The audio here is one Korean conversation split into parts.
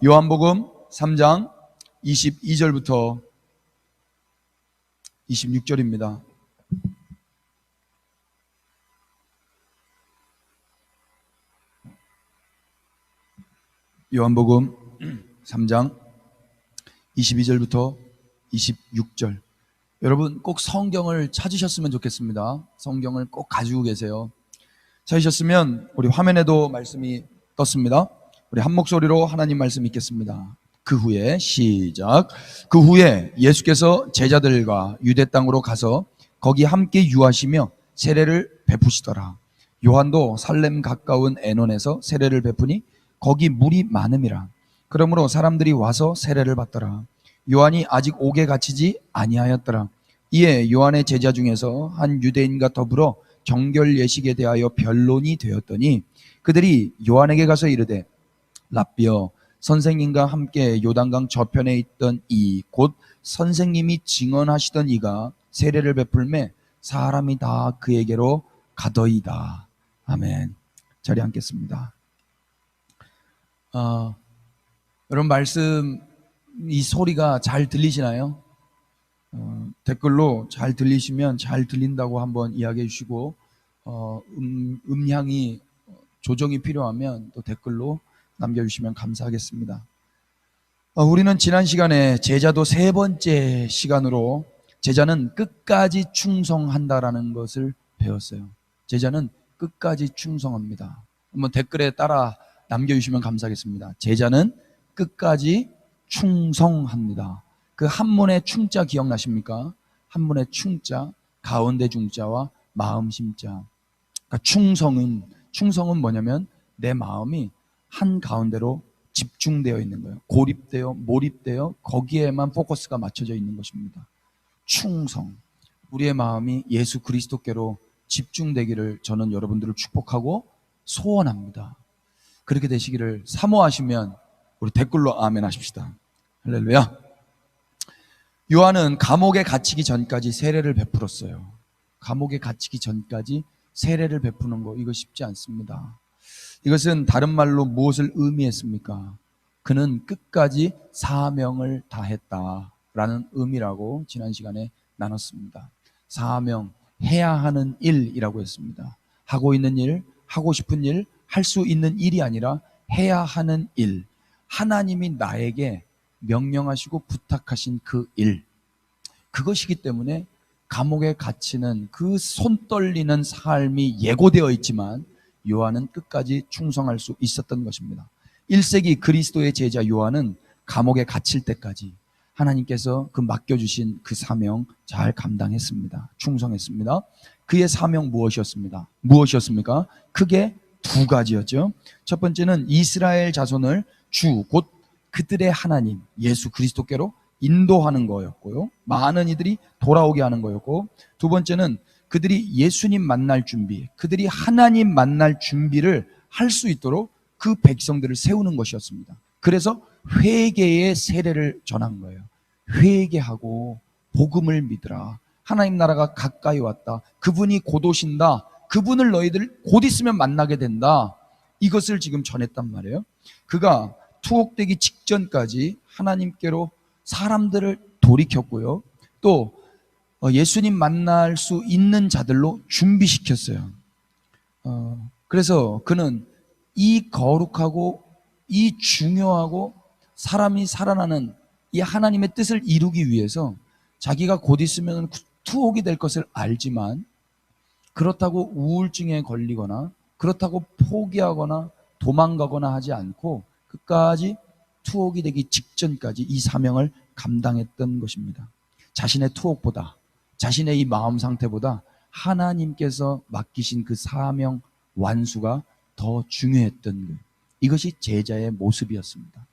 요한복음 3장 22절부터 26절입니다. 요한복음 3장 22절부터 26절. 여러분 꼭 성경을 찾으셨으면 좋겠습니다. 성경을 꼭 가지고 계세요. 찾으셨으면 우리 화면에도 말씀이 떴습니다. 우리 한 목소리로 하나님 말씀 읽겠습니다. 그 후에 시작. 그 후에 예수께서 제자들과 유대 땅으로 가서 거기 함께 유하시며 세례를 베푸시더라. 요한도 살렘 가까운 애논에서 세례를 베푸니 거기 물이 많음이라. 그러므로 사람들이 와서 세례를 받더라. 요한이 아직 옥에 갇히지 아니하였더라. 이에 요한의 제자 중에서 한 유대인과 더불어 정결 예식에 대하여 변론이 되었더니 그들이 요한에게 가서 이르되 랍비여, 선생님과 함께 요단강 저편에 있던 이 곧 선생님이 증언하시던 이가 세례를 베풀매 사람이 다 그에게로 가더이다. 아멘. 자리에 앉겠습니다. 여러분 말씀 이 소리가 잘 들리시나요? 댓글로 잘 들리시면 잘 들린다고 한번 이야기해 주시고 음향이 조정이 필요하면 또 댓글로 남겨주시면 감사하겠습니다. 우리는 지난 시간에 제자도 세 번째 시간으로 제자는 끝까지 충성한다라는 것을 배웠어요. 제자는 끝까지 충성합니다. 한번 댓글에 따라 남겨주시면 감사하겠습니다. 제자는 끝까지 충성합니다. 그 한문의 충자 기억나십니까? 한문의 충자, 가운데 중자와 마음 심자. 그러니까 충성은 뭐냐면 내 마음이 한 가운데로 집중되어 있는 거예요. 고립되어, 몰입되어 거기에만 포커스가 맞춰져 있는 것입니다. 충성. 우리의 마음이 예수 그리스도께로 집중되기를 저는 여러분들을 축복하고 소원합니다. 그렇게 되시기를 사모하시면 우리 댓글로 아멘 하십시다. 할렐루야. 요한은 감옥에 갇히기 전까지 세례를 베풀었어요. 감옥에 갇히기 전까지 세례를 베푸는 거 이거 쉽지 않습니다. 이것은 다른 말로 무엇을 의미했습니까? 그는 끝까지 사명을 다했다라는 의미라고 지난 시간에 나눴습니다. 사명, 해야 하는 일이라고 했습니다. 하고 있는 일, 하고 싶은 일, 할 수 있는 일이 아니라 해야 하는 일. 하나님이 나에게 명령하시고 부탁하신 그 일. 그것이기 때문에 감옥에 갇히는 그 손 떨리는 삶이 예고되어 있지만 요한은 끝까지 충성할 수 있었던 것입니다. 1세기 그리스도의 제자 요한은 감옥에 갇힐 때까지 하나님께서 그 맡겨주신 그 사명 잘 감당했습니다. 충성했습니다. 그의 사명 무엇이었습니까? 크게 두 가지였죠. 첫 번째는 이스라엘 자손을 주, 곧 그들의 하나님 예수 그리스도께로 인도하는 거였고요. 많은 이들이 돌아오게 하는 거였고, 두 번째는 그들이 예수님 만날 준비, 그들이 하나님 만날 준비를 할 수 있도록 그 백성들을 세우는 것이었습니다. 그래서 회개의 세례를 전한 거예요. 회개하고 복음을 믿으라. 하나님 나라가 가까이 왔다. 그분이 곧 오신다. 그분을 너희들 곧 있으면 만나게 된다. 이것을 지금 전했단 말이에요. 그가 투옥되기 직전까지 하나님께로 사람들을 돌이켰고요. 또 예수님 만날 수 있는 자들로 준비시켰어요. 그래서 그는 이 거룩하고 이 중요하고 사람이 살아나는 이 하나님의 뜻을 이루기 위해서 자기가 곧 있으면 투옥이 될 것을 알지만 그렇다고 우울증에 걸리거나 그렇다고 포기하거나 도망가거나 하지 않고 끝까지 투옥이 되기 직전까지 이 사명을 감당했던 것입니다. 자신의 투옥보다, 자신의 이 마음 상태보다 하나님께서 맡기신 그 사명 완수가 더 중요했던 것. 이것이 제자의 모습이었습니다.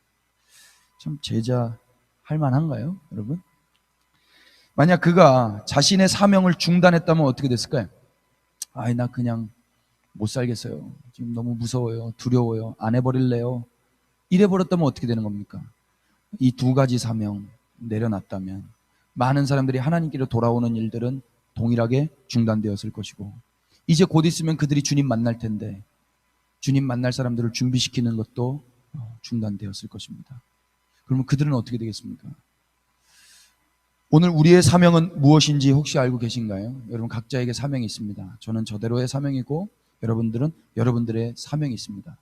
참 제자 할 만한가요, 여러분? 만약 그가 자신의 사명을 중단했다면 어떻게 됐을까요? 나 그냥 못 살겠어요. 지금 너무 무서워요. 두려워요. 안 해버릴래요. 이래버렸다면 어떻게 되는 겁니까? 이 두 가지 사명 내려놨다면 많은 사람들이 하나님께로 돌아오는 일들은 동일하게 중단되었을 것이고, 이제 곧 있으면 그들이 주님 만날 텐데 주님 만날 사람들을 준비시키는 것도 중단되었을 것입니다. 그러면 그들은 어떻게 되겠습니까? 오늘 우리의 사명은 무엇인지 혹시 알고 계신가요? 여러분 각자에게 사명이 있습니다. 저는 저대로의 사명이고 여러분들은 여러분들의 사명이 있습니다.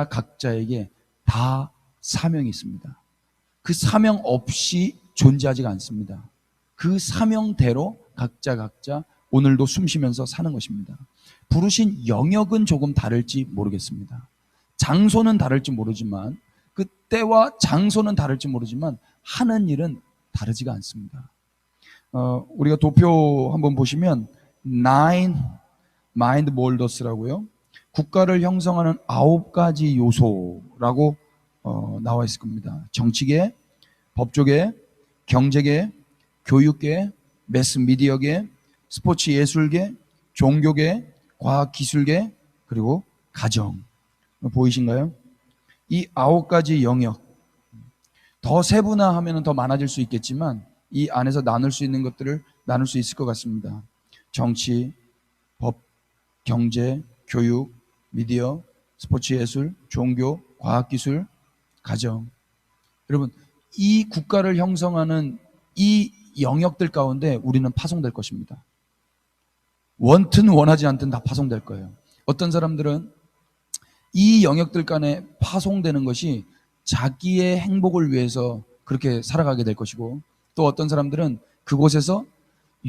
각자에게 다 사명이 있습니다. 그 사명 없이 존재하지가 않습니다. 그 사명대로 각자 오늘도 숨쉬면서 사는 것입니다. 부르신 영역은 조금 다를지 모르겠습니다. 장소는 다를지 모르지만 그 때와 장소는 다를지 모르지만 하는 일은 다르지가 않습니다. 우리가 도표 한번 보시면 Nine Mind Molders라고요. 국가를 형성하는 9가지 요소라고 나와 있을 겁니다. 정치계, 법조계, 경제계, 교육계, 매스미디어계, 스포츠 예술계, 종교계, 과학기술계, 그리고 가정. 보이신가요? 이 9가지 영역. 더 세분화하면 더 많아질 수 있겠지만 이 안에서 나눌 수 있는 것들을 나눌 수 있을 것 같습니다. 정치, 법, 경제, 교육, 미디어, 스포츠 예술, 종교, 과학기술, 가정. 여러분, 이 국가를 형성하는 이 영역들 가운데 우리는 파송될 것입니다. 원튼 원하지 않든 다 파송될 거예요. 어떤 사람들은 이 영역들 간에 파송되는 것이 자기의 행복을 위해서 그렇게 살아가게 될 것이고, 또 어떤 사람들은 그곳에서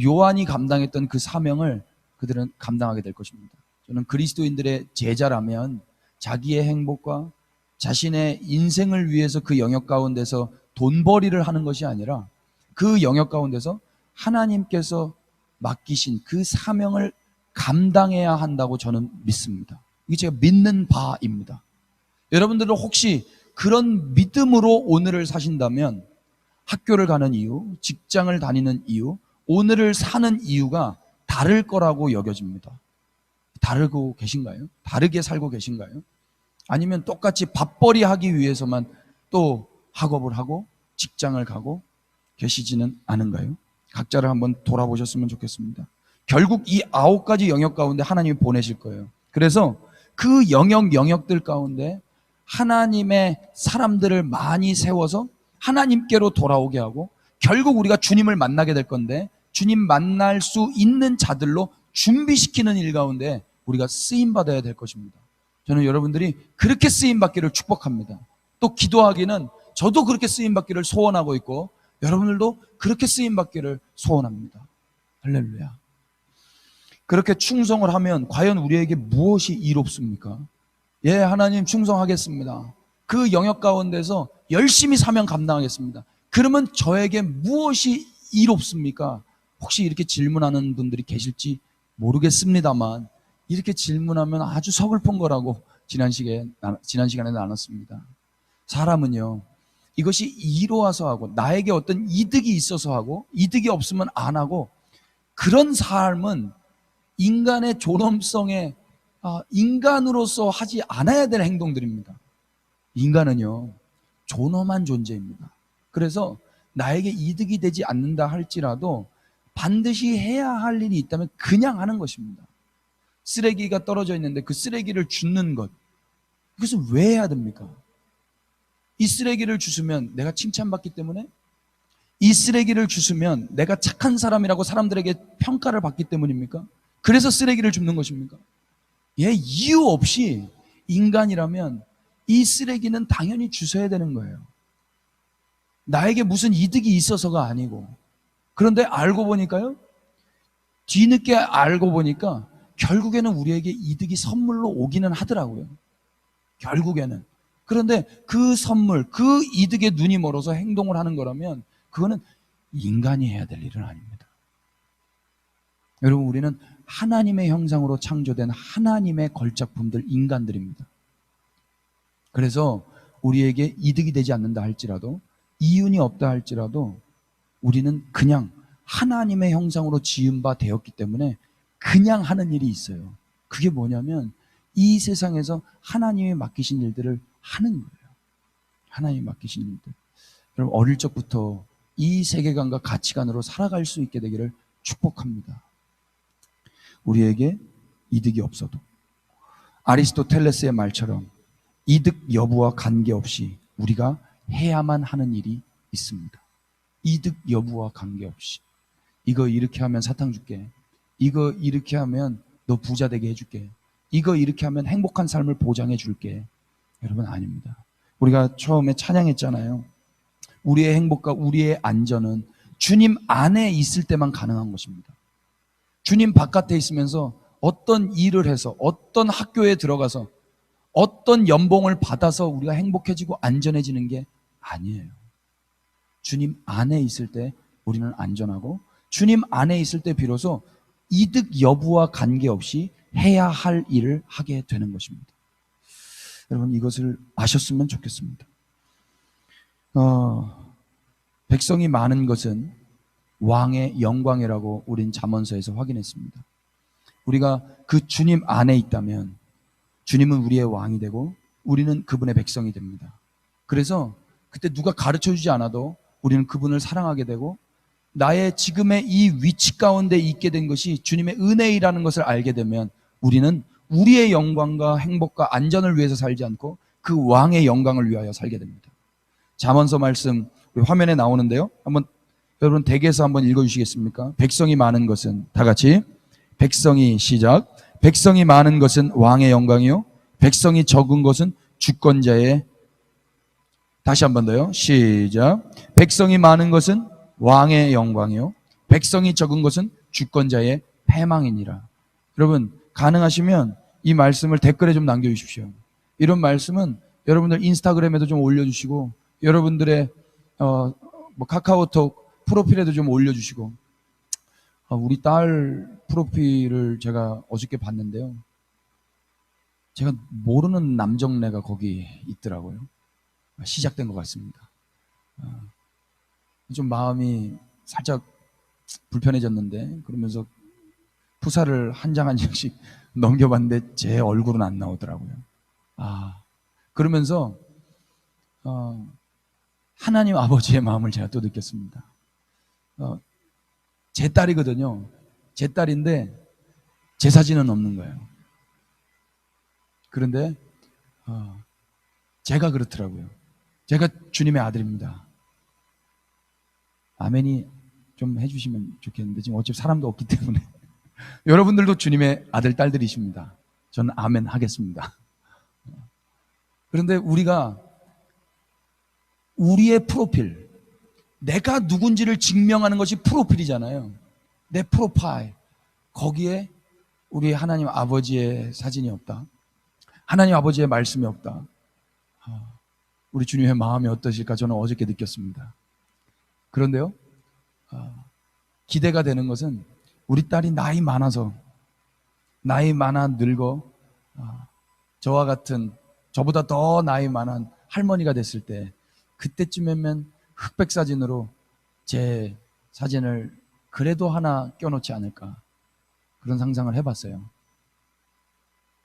요한이 감당했던 그 사명을 그들은 감당하게 될 것입니다. 저는 그리스도인들의 제자라면 자기의 행복과 자신의 인생을 위해서 그 영역 가운데서 돈벌이를 하는 것이 아니라 그 영역 가운데서 하나님께서 맡기신 그 사명을 감당해야 한다고 저는 믿습니다. 이게 제가 믿는 바입니다. 여러분들은 혹시 그런 믿음으로 오늘을 사신다면 학교를 가는 이유, 직장을 다니는 이유, 오늘을 사는 이유가 다를 거라고 여겨집니다. 다르고 계신가요? 다르게 살고 계신가요? 아니면 똑같이 밥벌이 하기 위해서만 또 학업을 하고 직장을 가고 계시지는 않은가요? 각자를 한번 돌아보셨으면 좋겠습니다. 결국 이 9가지 영역 가운데 하나님이 보내실 거예요. 그래서 그 영역들 가운데 하나님의 사람들을 많이 세워서 하나님께로 돌아오게 하고 결국 우리가 주님을 만나게 될 건데 주님 만날 수 있는 자들로 준비시키는 일 가운데 우리가 쓰임받아야 될 것입니다. 저는 여러분들이 그렇게 쓰임받기를 축복합니다. 또 기도하기는 저도 그렇게 쓰임받기를 소원하고 있고 여러분들도 그렇게 쓰임받기를 소원합니다. 할렐루야. 그렇게 충성을 하면 과연 우리에게 무엇이 이롭습니까? 예, 하나님 충성하겠습니다. 그 영역 가운데서 열심히 사명 감당하겠습니다. 그러면 저에게 무엇이 이롭습니까? 혹시 이렇게 질문하는 분들이 계실지 모르겠습니다만 이렇게 질문하면 아주 서글픈 거라고 지난 시간에 나눴습니다. 사람은요, 이것이 이로와서 하고 나에게 어떤 이득이 있어서 하고 이득이 없으면 안 하고 그런 삶은 인간의 존엄성에 인간으로서 하지 않아야 될 행동들입니다. 인간은요, 존엄한 존재입니다. 그래서 나에게 이득이 되지 않는다 할지라도 반드시 해야 할 일이 있다면 그냥 하는 것입니다. 쓰레기가 떨어져 있는데 그 쓰레기를 줍는 것, 이것을 왜 해야 됩니까? 이 쓰레기를 주스면 내가 칭찬받기 때문에? 이 쓰레기를 주스면 내가 착한 사람이라고 사람들에게 평가를 받기 때문입니까? 그래서 쓰레기를 줍는 것입니까? 예, 이유 없이 인간이라면 이 쓰레기는 당연히 주셔야 되는 거예요. 나에게 무슨 이득이 있어서가 아니고. 그런데 알고 보니까요, 뒤늦게 알고 보니까 결국에는 우리에게 이득이 선물로 오기는 하더라고요. 결국에는. 그런데 그 선물, 그 이득에 눈이 멀어서 행동을 하는 거라면 그거는 인간이 해야 될 일은 아닙니다. 여러분, 우리는 하나님의 형상으로 창조된 하나님의 걸작품들, 인간들입니다. 그래서 우리에게 이득이 되지 않는다 할지라도, 이윤이 없다 할지라도 우리는 그냥 하나님의 형상으로 지은 바 되었기 때문에 그냥 하는 일이 있어요. 그게 뭐냐면 이 세상에서 하나님이 맡기신 일들을 하는 거예요. 하나님이 맡기신 일들. 여러분, 어릴 적부터 이 세계관과 가치관으로 살아갈 수 있게 되기를 축복합니다. 우리에게 이득이 없어도. 아리스토텔레스의 말처럼 이득 여부와 관계없이 우리가 해야만 하는 일이 있습니다. 이득 여부와 관계없이. 이거 이렇게 하면 사탕 줄게. 이거 이렇게 하면 너 부자 되게 해줄게. 이거 이렇게 하면 행복한 삶을 보장해 줄게. 여러분, 아닙니다. 우리가 처음에 찬양했잖아요. 우리의 행복과 우리의 안전은 주님 안에 있을 때만 가능한 것입니다. 주님 바깥에 있으면서 어떤 일을 해서 어떤 학교에 들어가서 어떤 연봉을 받아서 우리가 행복해지고 안전해지는 게 아니에요. 주님 안에 있을 때 우리는 안전하고 주님 안에 있을 때 비로소 이득 여부와 관계없이 해야 할 일을 하게 되는 것입니다. 여러분, 이것을 아셨으면 좋겠습니다. 백성이 많은 것은 왕의 영광이라고 우린 잠언서에서 확인했습니다. 우리가 그 주님 안에 있다면 주님은 우리의 왕이 되고 우리는 그분의 백성이 됩니다. 그래서 그때 누가 가르쳐주지 않아도 우리는 그분을 사랑하게 되고 나의 지금의 이 위치 가운데 있게 된 것이 주님의 은혜이라는 것을 알게 되면 우리는 우리의 영광과 행복과 안전을 위해서 살지 않고 그 왕의 영광을 위하여 살게 됩니다. 잠언서 말씀 우리 화면에 나오는데요. 한번 여러분 댁에서 한번 읽어주시겠습니까? 백성이 많은 것은, 다 같이 백성이, 시작. 백성이 많은 것은 왕의 영광이요 백성이 적은 것은 주권자의, 다시 한 번 더요. 시작. 백성이 많은 것은 왕의 영광이요 백성이 적은 것은 주권자의 패망이니라. 여러분, 가능하시면 이 말씀을 댓글에 좀 남겨주십시오. 이런 말씀은 여러분들 인스타그램에도 좀 올려주시고 여러분들의 카카오톡 프로필에도 좀 올려주시고. 우리 딸 프로필을 제가 어저께 봤는데요. 제가 모르는 남정네가 거기 있더라고요. 시작된 것 같습니다. 좀 마음이 살짝 불편해졌는데 그러면서 푸사를 한 장 한 장씩 넘겨봤는데 제 얼굴은 안 나오더라고요. 그러면서 하나님 아버지의 마음을 제가 또 느꼈습니다. 제 딸이거든요. 제 딸인데 제 사진은 없는 거예요. 그런데 제가 그렇더라고요. 제가 주님의 아들입니다. 아멘이 좀 해주시면 좋겠는데 지금 어차피 사람도 없기 때문에 여러분들도 주님의 아들, 딸들이십니다. 저는 아멘 하겠습니다. 그런데 우리가 우리의 프로필, 내가 누군지를 증명하는 것이 프로필이잖아요. 내 프로파일, 거기에 우리 하나님 아버지의 사진이 없다. 하나님 아버지의 말씀이 없다. 우리 주님의 마음이 어떠실까 저는 어저께 느꼈습니다. 그런데요, 기대가 되는 것은 우리 딸이 나이 많아 늙어 저와 같은, 저보다 더 나이 많은 할머니가 됐을 때 그때쯤이면 흑백 사진으로 제 사진을 그래도 하나 껴놓지 않을까, 그런 상상을 해봤어요.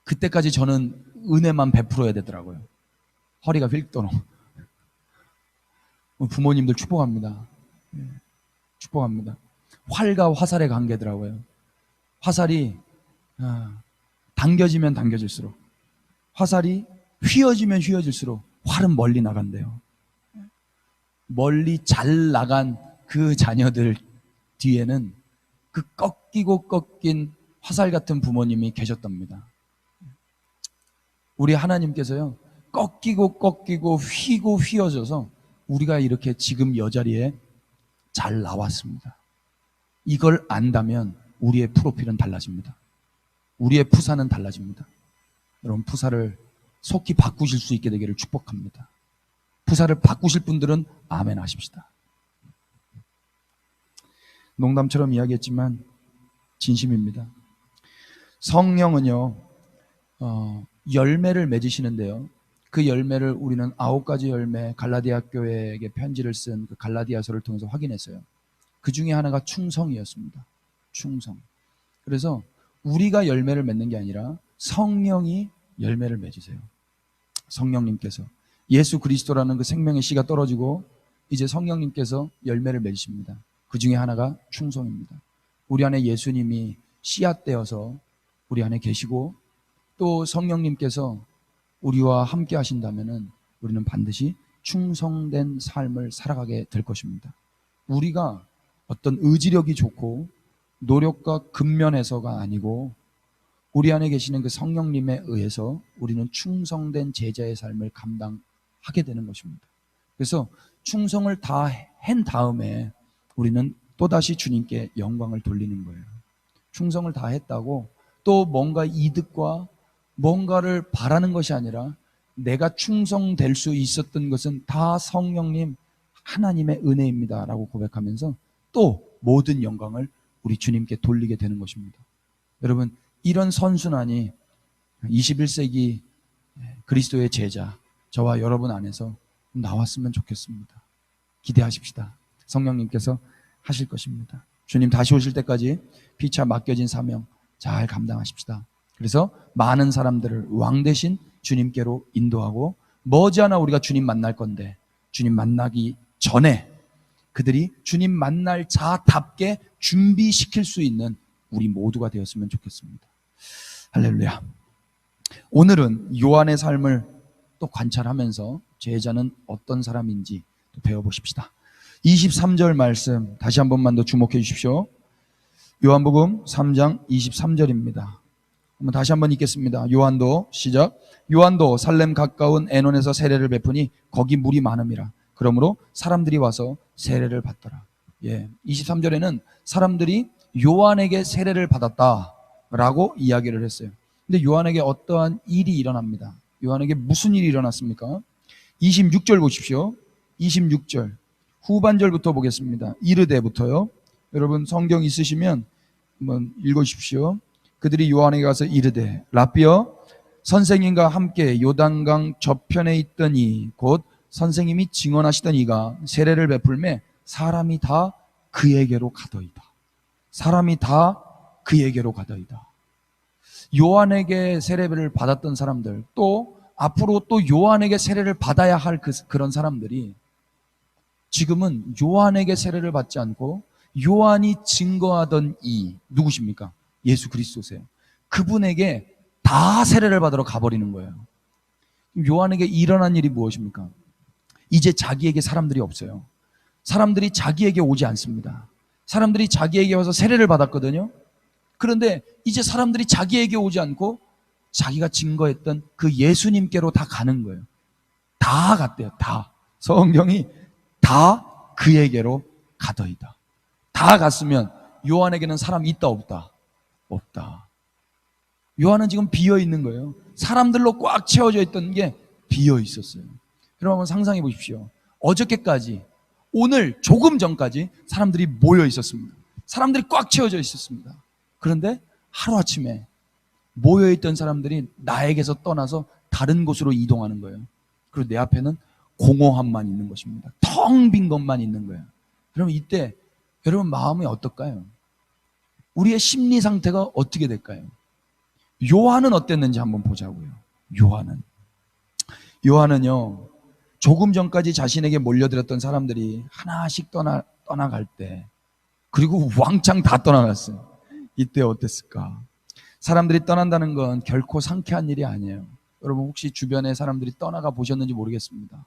그때까지 저는 은혜만 베풀어야 되더라고요. 허리가 휠도록. 부모님들 축복합니다. 축복합니다. 활과 화살의 관계더라고요. 화살이 당겨지면 당겨질수록, 화살이 휘어지면 휘어질수록 활은 멀리 나간대요. 멀리 잘 나간 그 자녀들 뒤에는 그 꺾이고 꺾인 화살 같은 부모님이 계셨답니다. 우리 하나님께서요, 꺾이고 꺾이고 휘고 휘어져서 우리가 이렇게 지금 여자리에 잘 나왔습니다. 이걸 안다면 우리의 프로필은 달라집니다. 우리의 푸사는 달라집니다. 여러분, 푸사를 속히 바꾸실 수 있게 되기를 축복합니다. 푸사를 바꾸실 분들은 아멘 하십시다. 농담처럼 이야기했지만 진심입니다. 성령은요, 열매를 맺으시는데요, 그 열매를 우리는 9가지 열매, 갈라디아 교회에게 편지를 쓴 그 갈라디아서를 통해서 확인했어요. 그 중에 하나가 충성이었습니다. 충성. 그래서 우리가 열매를 맺는 게 아니라 성령이 열매를 맺으세요. 성령님께서, 예수 그리스도라는 그 생명의 씨가 떨어지고 이제 성령님께서 열매를 맺으십니다. 그 중에 하나가 충성입니다. 우리 안에 예수님이 씨앗되어서 우리 안에 계시고, 또 성령님께서 우리와 함께 하신다면은 우리는 반드시 충성된 삶을 살아가게 될 것입니다. 우리가 어떤 의지력이 좋고 노력과 근면에서가 아니고 우리 안에 계시는 그 성령님에 의해서 우리는 충성된 제자의 삶을 감당하게 되는 것입니다. 그래서 충성을 다 한 다음에 우리는 또다시 주님께 영광을 돌리는 거예요. 충성을 다 했다고 또 뭔가 이득과 뭔가를 바라는 것이 아니라 내가 충성될 수 있었던 것은 다 성령님 하나님의 은혜입니다 라고 고백하면서 또 모든 영광을 우리 주님께 돌리게 되는 것입니다. 여러분, 이런 선순환이 21세기 그리스도의 제자 저와 여러분 안에서 나왔으면 좋겠습니다. 기대하십시다. 성령님께서 하실 것입니다. 주님 다시 오실 때까지 피차 맡겨진 사명 잘 감당하십시다. 그래서 많은 사람들을 왕 대신 주님께로 인도하고 머지않아 우리가 주님 만날 건데 주님 만나기 전에 그들이 주님 만날 자답게 준비시킬 수 있는 우리 모두가 되었으면 좋겠습니다. 할렐루야. 오늘은 요한의 삶을 또 관찰하면서 제자는 어떤 사람인지 또 배워보십시다. 23절 말씀 다시 한 번만 더 주목해 주십시오. 요한복음 3장 23절입니다. 다시 한번 읽겠습니다. 요한도 시작. 요한도 살렘 가까운 에논에서 세례를 베푸니 거기 물이 많음이라. 그러므로 사람들이 와서 세례를 받더라. 23절에는 사람들이 요한에게 세례를 받았다라고 이야기를 했어요. 근데 요한에게 어떠한 일이 일어납니다. 요한에게 무슨 일이 일어났습니까? 26절 보십시오. 26절 후반절부터 보겠습니다. 이르되부터요. 여러분 성경 있으시면 한번 읽으십시오. 그들이 요한에게 가서 이르되 라삐어 선생님과 함께 요단강 저편에 있더니 곧 선생님이 증언하시던 이가 세례를 베풀매 사람이 다 그에게로 가더이다. 사람이 다 그에게로 가더이다. 요한에게 세례를 받았던 사람들 또 앞으로 또 요한에게 세례를 받아야 할 그런 사람들이 지금은 요한에게 세례를 받지 않고 요한이 증거하던 이 누구십니까? 예수 그리스도세요. 그분에게 다 세례를 받으러 가버리는 거예요. 요한에게 일어난 일이 무엇입니까? 이제 자기에게 사람들이 없어요. 사람들이 자기에게 오지 않습니다. 사람들이 자기에게 와서 세례를 받았거든요. 그런데 이제 사람들이 자기에게 오지 않고 자기가 증거했던 그 예수님께로 다 가는 거예요. 다 갔대요. 다. 성경이 다 그에게로 가더이다. 다 갔으면 요한에게는 사람이 있다 없다? 없다. 요한은 지금 비어 있는 거예요. 사람들로 꽉 채워져 있던 게 비어 있었어요. 여러분 한번 상상해 보십시오. 어저께까지 오늘 조금 전까지 사람들이 모여 있었습니다. 사람들이 꽉 채워져 있었습니다. 그런데 하루아침에 모여있던 사람들이 나에게서 떠나서 다른 곳으로 이동하는 거예요. 그리고 내 앞에는 공허함만 있는 것입니다. 텅 빈 것만 있는 거예요. 그러면 이때 여러분 마음이 어떨까요? 우리의 심리 상태가 어떻게 될까요? 요한은 어땠는지 한번 보자고요. 요한은요 조금 전까지 자신에게 몰려들었던 사람들이 하나씩 떠나갈 때 그리고 왕창 다 떠나갔어요. 이때 어땠을까? 사람들이 떠난다는 건 결코 상쾌한 일이 아니에요. 여러분 혹시 주변에 사람들이 떠나가 보셨는지 모르겠습니다.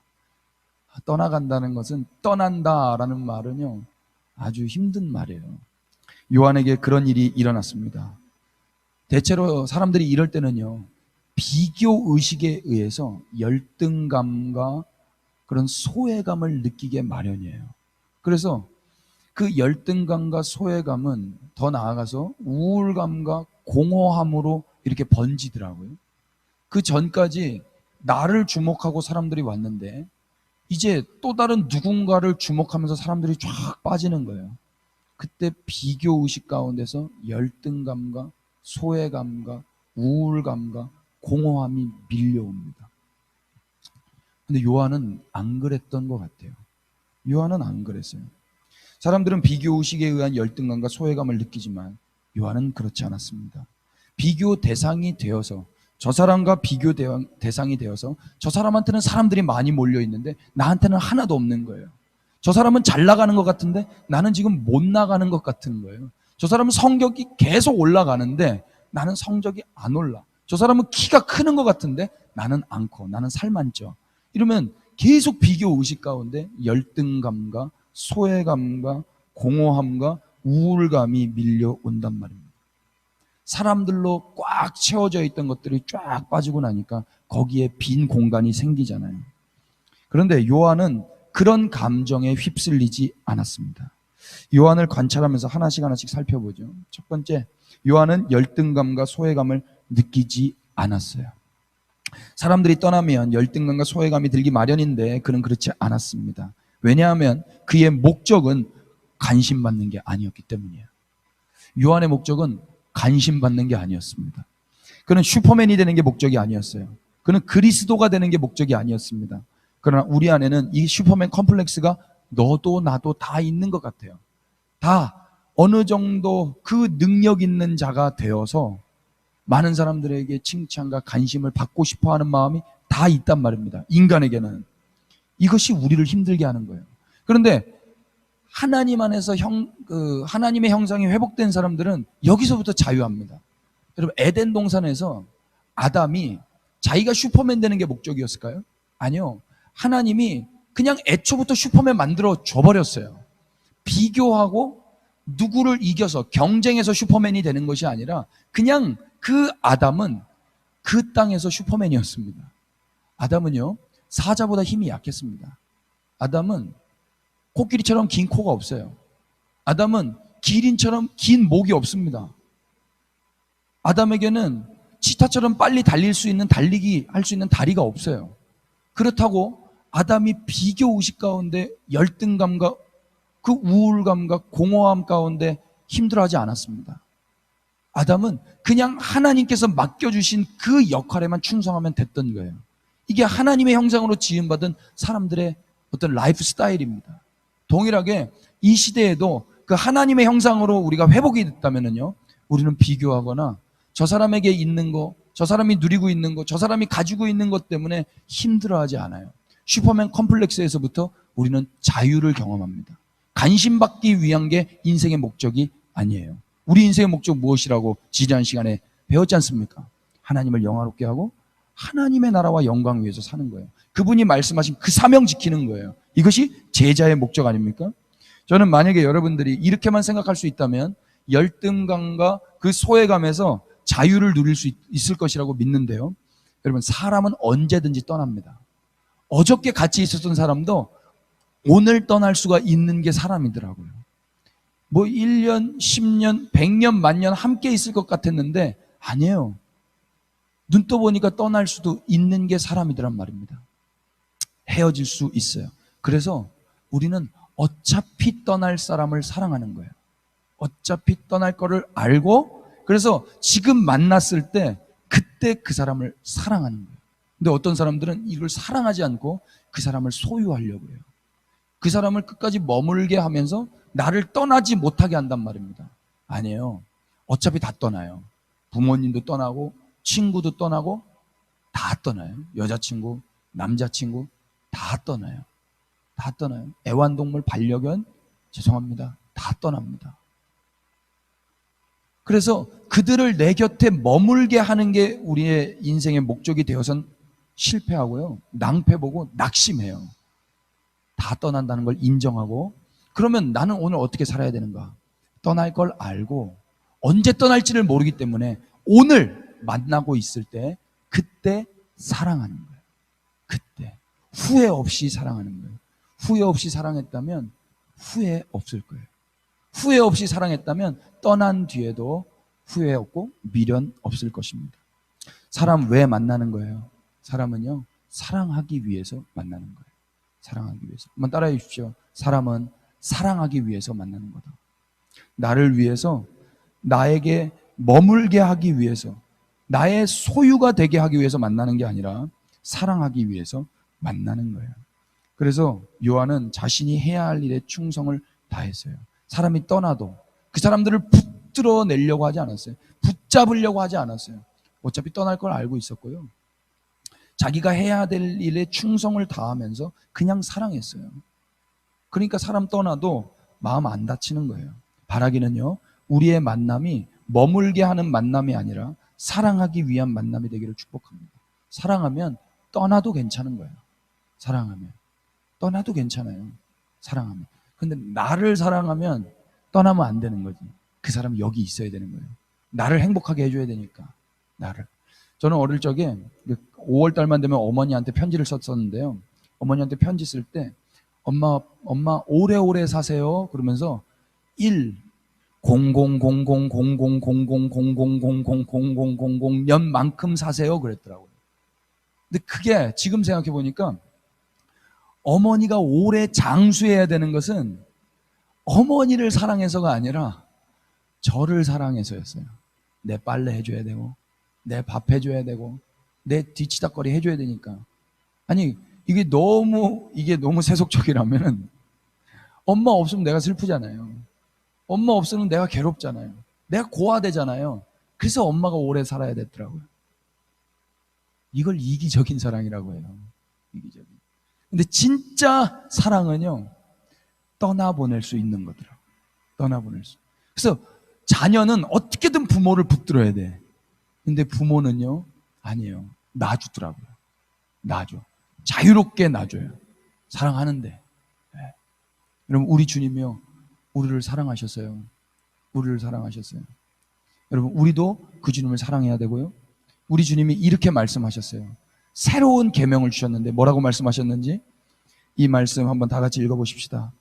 떠나간다는 것은 떠난다라는 말은요 아주 힘든 말이에요. 요한에게 그런 일이 일어났습니다. 대체로 사람들이 이럴 때는요 비교 의식에 의해서 열등감과 그런 소외감을 느끼게 마련이에요. 그래서 그 열등감과 소외감은 더 나아가서 우울감과 공허함으로 이렇게 번지더라고요. 그 전까지 나를 주목하고 사람들이 왔는데 이제 또 다른 누군가를 주목하면서 사람들이 쫙 빠지는 거예요. 그때 비교의식 가운데서 열등감과 소외감과 우울감과 공허함이 밀려옵니다. 근데 요한은 안 그랬던 것 같아요. 요한은 안 그랬어요. 사람들은 비교의식에 의한 열등감과 소외감을 느끼지만 요한은 그렇지 않았습니다. 비교 대상이 되어서 저 사람과 비교 대상이 되어서 저 사람한테는 사람들이 많이 몰려 있는데 나한테는 하나도 없는 거예요. 저 사람은 잘 나가는 것 같은데 나는 지금 못 나가는 것 같은 거예요. 저 사람은 성적이 계속 올라가는데 나는 성적이 안 올라. 저 사람은 키가 크는 것 같은데 나는 않고 나는 살만 쪄. 이러면 계속 비교 의식 가운데 열등감과 소외감과 공허함과 우울감이 밀려온단 말입니다. 사람들로 꽉 채워져 있던 것들이 쫙 빠지고 나니까 거기에 빈 공간이 생기잖아요. 그런데 요한은 그런 감정에 휩쓸리지 않았습니다. 요한을 관찰하면서 하나씩 하나씩 살펴보죠. 첫 번째, 요한은 열등감과 소외감을 느끼지 않았어요. 사람들이 떠나면 열등감과 소외감이 들기 마련인데 그는 그렇지 않았습니다. 왜냐하면 그의 목적은 관심받는 게 아니었기 때문이에요. 요한의 목적은 관심받는 게 아니었습니다. 그는 슈퍼맨이 되는 게 목적이 아니었어요. 그는 그리스도가 되는 게 목적이 아니었습니다. 그러나 우리 안에는 이 슈퍼맨 컴플렉스가 너도 나도 다 있는 것 같아요. 다 어느 정도 그 능력 있는 자가 되어서 많은 사람들에게 칭찬과 관심을 받고 싶어하는 마음이 다 있단 말입니다. 인간에게는. 이것이 우리를 힘들게 하는 거예요. 그런데 하나님 안에서 하나님의 형상이 회복된 사람들은 여기서부터 자유합니다. 여러분, 에덴 동산에서 아담이 자기가 슈퍼맨 되는 게 목적이었을까요? 아니요. 하나님이 그냥 애초부터 슈퍼맨 만들어 줘버렸어요. 비교하고 누구를 이겨서 경쟁해서 슈퍼맨이 되는 것이 아니라 그냥 그 아담은 그 땅에서 슈퍼맨이었습니다. 아담은요, 사자보다 힘이 약했습니다. 아담은 코끼리처럼 긴 코가 없어요. 아담은 기린처럼 긴 목이 없습니다. 아담에게는 치타처럼 빨리 달릴 수 있는 할 수 있는 다리가 없어요. 그렇다고 아담이 비교 의식 가운데 열등감과 그 우울감과 공허함 가운데 힘들어하지 않았습니다. 아담은 그냥 하나님께서 맡겨주신 그 역할에만 충성하면 됐던 거예요. 이게 하나님의 형상으로 지음받은 사람들의 어떤 라이프 스타일입니다. 동일하게 이 시대에도 그 하나님의 형상으로 우리가 회복이 됐다면요, 우리는 비교하거나 저 사람에게 있는 거, 저 사람이 누리고 있는 거, 저 사람이 가지고 있는 것 때문에 힘들어하지 않아요. 슈퍼맨 컴플렉스에서부터 우리는 자유를 경험합니다. 관심받기 위한 게 인생의 목적이 아니에요. 우리 인생의 목적 무엇이라고 지난 시간에 배웠지 않습니까? 하나님을 영화롭게 하고 하나님의 나라와 영광 위해서 사는 거예요. 그분이 말씀하신 그 사명 지키는 거예요. 이것이 제자의 목적 아닙니까? 저는 만약에 여러분들이 이렇게만 생각할 수 있다면 열등감과 그 소외감에서 자유를 누릴 수 있을 것이라고 믿는데요. 여러분, 사람은 언제든지 떠납니다. 어저께 같이 있었던 사람도 오늘 떠날 수가 있는 게 사람이더라고요. 뭐 1년, 10년, 100년, 만년 함께 있을 것 같았는데 아니에요. 눈 떠보니까 떠날 수도 있는 게 사람이더란 말입니다. 헤어질 수 있어요. 그래서 우리는 어차피 떠날 사람을 사랑하는 거예요. 어차피 떠날 거를 알고, 그래서 지금 만났을 때 그때 그 사람을 사랑하는 거예요. 근데 어떤 사람들은 이걸 사랑하지 않고 그 사람을 소유하려고 해요. 그 사람을 끝까지 머물게 하면서 나를 떠나지 못하게 한단 말입니다. 아니에요. 어차피 다 떠나요. 부모님도 떠나고 친구도 떠나고 다 떠나요. 여자친구, 남자친구 다 떠나요. 다 떠나요. 애완동물, 반려견, 죄송합니다. 다 떠납니다. 그래서 그들을 내 곁에 머물게 하는 게 우리의 인생의 목적이 되어선 실패하고요, 낭패보고 낙심해요. 다 떠난다는 걸 인정하고, 그러면 나는 오늘 어떻게 살아야 되는가? 떠날 걸 알고 언제 떠날지를 모르기 때문에 오늘 만나고 있을 때 그때 사랑하는 거예요. 그때 후회 없이 사랑하는 거예요. 후회 없이 사랑했다면 후회 없을 거예요. 후회 없이 사랑했다면 떠난 뒤에도 후회 없고 미련 없을 것입니다. 사람 왜 만나는 거예요? 사람은요, 사랑하기 위해서 만나는 거예요. 사랑하기 위해서. 한번 따라해 주십시오. 사람은 사랑하기 위해서 만나는 거다. 나를 위해서, 나에게 머물게 하기 위해서, 나의 소유가 되게 하기 위해서 만나는 게 아니라 사랑하기 위해서 만나는 거예요. 그래서 요한은 자신이 해야 할 일에 충성을 다했어요. 사람이 떠나도 그 사람들을 붙들어 내려고 하지 않았어요. 붙잡으려고 하지 않았어요. 어차피 떠날 걸 알고 있었고요. 자기가 해야 될 일에 충성을 다하면서 그냥 사랑했어요. 그러니까 사람 떠나도 마음 안 다치는 거예요. 바라기는요, 우리의 만남이 머물게 하는 만남이 아니라 사랑하기 위한 만남이 되기를 축복합니다. 사랑하면 떠나도 괜찮은 거예요. 사랑하면. 떠나도 괜찮아요. 사랑하면. 근데 나를 사랑하면 떠나면 안 되는 거지. 그 사람이 여기 있어야 되는 거예요. 나를 행복하게 해줘야 되니까. 나를. 저는 어릴 적에 5월 달만 되면 어머니한테 편지를 썼었는데요. 어머니한테 편지 쓸 때 엄마 오래오래 사세요. 그러면서 1 000000000000년만큼 사세요. 그랬더라고요. 근데 그게 지금 생각해 보니까 어머니가 오래 장수해야 되는 것은 어머니를 사랑해서가 아니라 저를 사랑해서였어요. 내 빨래 해줘야 되고, 내 밥 해줘야 되고, 내 뒤치다거리 해줘야 되니까. 아니, 이게 너무 세속적이라면은 엄마 없으면 내가 슬프잖아요. 엄마 없으면 내가 괴롭잖아요. 내가 고아되잖아요. 그래서 엄마가 오래 살아야 됐더라고요. 이걸 이기적인 사랑이라고 해요. 이기적인. 근데 진짜 사랑은요, 떠나보낼 수 있는 거더라고요. 떠나보낼 수. 그래서 자녀는 어떻게든 부모를 붙들어야 돼. 근데 부모는요, 아니에요. 놔주더라고요. 놔줘. 자유롭게 놔줘요. 사랑하는데. 네. 여러분, 우리 주님이요, 우리를 사랑하셨어요. 우리를 사랑하셨어요. 여러분, 우리도 그 주님을 사랑해야 되고요. 우리 주님이 이렇게 말씀하셨어요. 새로운 계명을 주셨는데 뭐라고 말씀하셨는지 이 말씀 한번 다 같이 읽어보십시다.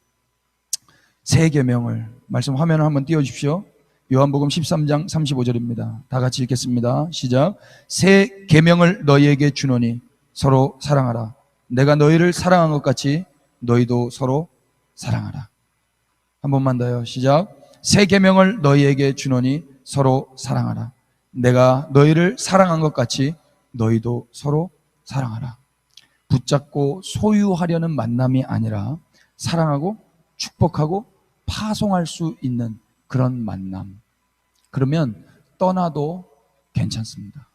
새 계명을, 말씀 화면을 한번 띄워주십시오. 요한복음 13장 35절입니다. 다 같이 읽겠습니다. 시작. 새 계명을 너희에게 주노니 서로 사랑하라. 내가 너희를 사랑한 것 같이 너희도 서로 사랑하라. 한 번만 더요. 시작. 새 계명을 너희에게 주노니 서로 사랑하라. 내가 너희를 사랑한 것 같이 너희도 서로 사랑하라. 붙잡고 소유하려는 만남이 아니라 사랑하고 축복하고 파송할 수 있는 그런 만남. 그러면 떠나도 괜찮습니다.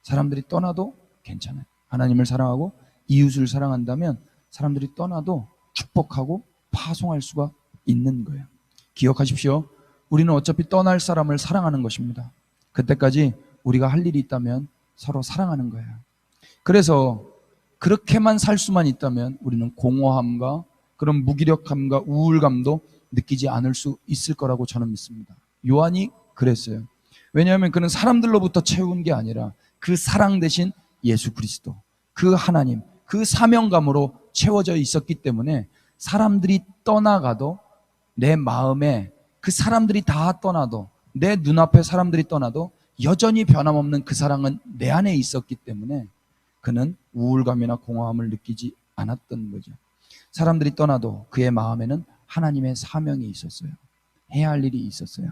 사람들이 떠나도 괜찮아요. 하나님을 사랑하고 이웃을 사랑한다면 사람들이 떠나도 축복하고 파송할 수가 있는 거예요. 기억하십시오. 우리는 어차피 떠날 사람을 사랑하는 것입니다. 그때까지 우리가 할 일이 있다면 서로 사랑하는 거예요. 그래서 그렇게만 살 수만 있다면 우리는 공허함과 그런 무기력함과 우울감도 느끼지 않을 수 있을 거라고 저는 믿습니다. 요한이 그랬어요. 왜냐하면 그는 사람들로부터 채운 게 아니라 그 사랑 대신 예수 그리스도, 그 하나님, 그 사명감으로 채워져 있었기 때문에 사람들이 떠나가도 내 마음에 그 사람들이 다 떠나도 내 눈앞에 사람들이 떠나도 여전히 변함없는 그 사랑은 내 안에 있었기 때문에 그는 우울감이나 공허함을 느끼지 않았던 거죠. 사람들이 떠나도 그의 마음에는 하나님의 사명이 있었어요. 해야 할 일이 있었어요.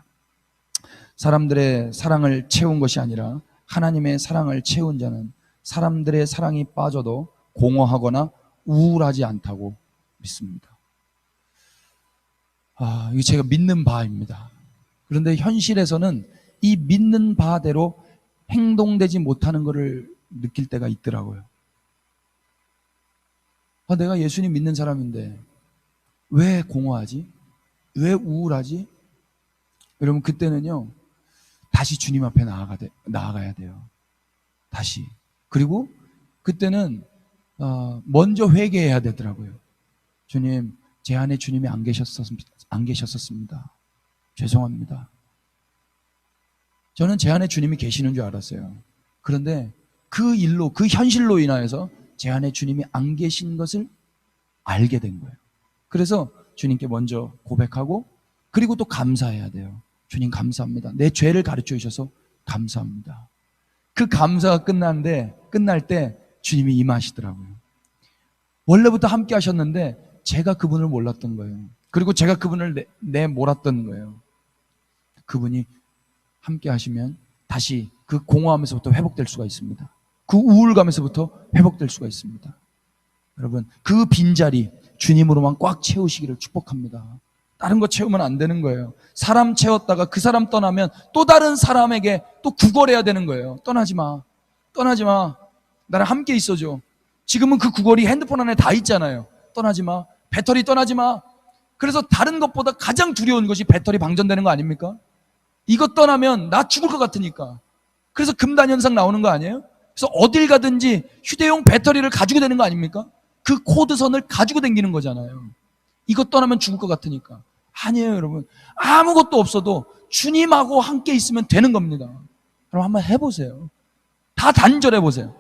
사람들의 사랑을 채운 것이 아니라 하나님의 사랑을 채운 자는 사람들의 사랑이 빠져도 공허하거나 우울하지 않다고 믿습니다. 이게 제가 믿는 바입니다. 그런데 현실에서는 이 믿는 바대로 행동되지 못하는 것을 느낄 때가 있더라고요. 내가 예수님 믿는 사람인데 왜 공허하지? 왜 우울하지? 여러분, 그때는요, 다시 주님 앞에 나아가야 돼요. 다시. 그리고 그때는 먼저 회개해야 되더라고요. 주님, 제 안에 주님이 안 계셨었습니다. 죄송합니다. 저는 제 안에 주님이 계시는 줄 알았어요. 그런데 그 일로, 그 현실로 인하여서 제 안에 주님이 안 계신 것을 알게 된 거예요. 그래서 주님께 먼저 고백하고 그리고 또 감사해야 돼요. 주님 감사합니다. 내 죄를 가르쳐 주셔서 감사합니다. 그 감사가 끝날 때 주님이 임하시더라고요. 원래부터 함께 하셨는데 제가 그분을 몰랐던 거예요. 그리고 제가 그분을 내몰았던 거예요. 그분이 함께 하시면 다시 그 공허함에서부터 회복될 수가 있습니다. 그 우울감에서부터 회복될 수가 있습니다. 여러분, 그 빈자리 주님으로만 꽉 채우시기를 축복합니다. 다른 거 채우면 안 되는 거예요. 사람 채웠다가 그 사람 떠나면 또 다른 사람에게 또 구걸해야 되는 거예요. 떠나지 마. 떠나지 마. 나랑 함께 있어줘. 지금은 그 구걸이 핸드폰 안에 다 있잖아요. 떠나지 마. 배터리 떠나지 마. 그래서 다른 것보다 가장 두려운 것이 배터리 방전되는 거 아닙니까? 이거 떠나면 나 죽을 것 같으니까. 그래서 금단 현상 나오는 거 아니에요? 그래서 어딜 가든지 휴대용 배터리를 가지고 다니는 거 아닙니까? 그 코드선을 가지고 다니는 거잖아요. 이것 떠나면 죽을 것 같으니까. 아니에요, 여러분. 아무것도 없어도 주님하고 함께 있으면 되는 겁니다. 그럼 한번 해보세요. 다 단절해보세요.